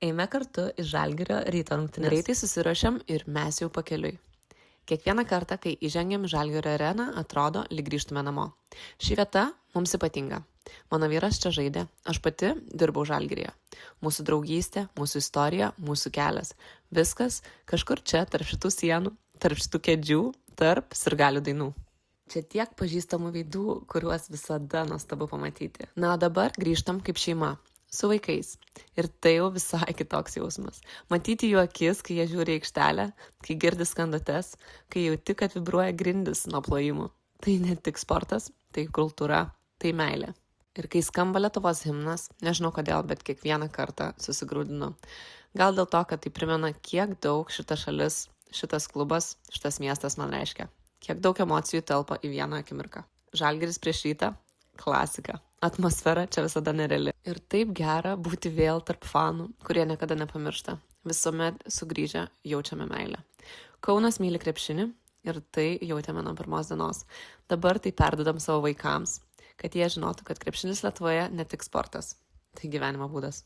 Eime kartu į Žalgirio ryto rungtynes. Greitai susiruošiam ir mes jau pakeliui. Kiekvieną kartą, kai įžengiam Žalgirio areną, atrodo, lyg grįžtume namo. Ši vieta mums ypatinga. Mano vyras čia žaidė, aš pati dirbau Žalgiryje. Mūsų draugystė, mūsų istorija, mūsų kelias. Viskas kažkur čia, tarp šitų sienų, tarp šitų kėdžių, tarp sirgalių dainų. Čia tiek pažįstamų veidų, kuriuos visada nuostabu pamatyti. Na, o dabar grįžtam kaip šeima. Su vaikais. Ir tai jau visai kitoks jausmas. Matyti jų akis, kai jie žiūri į aikštelę, kai girdi skandutes, kai jauti, kad vibruoja grindis nuo plojimų. Tai ne tik sportas, tai kultūra, tai meilė. Ir kai skamba Lietuvos himnas, nežinau kodėl, bet kiekvieną kartą susigrūdinu. Gal dėl to, kad tai primena, kiek daug šita šalis, šitas klubas, šitas miestas man reiškia. Kiek daug emocijų telpa į vieną akimirką. Žalgiris prieš Rytą. Klasika. Atmosfera čia visada nereali. Ir taip gera būti vėl tarp fanų, kurie niekada nepamiršta. Visuomet sugrįžę jaučiame meilę. Kaunas myli krepšinį ir tai jautėme nuo pirmos dienos. Dabar tai perdodam savo vaikams, kad jie žinotų, kad krepšinis Lietuvoje ne tik sportas, tai gyvenimo būdas.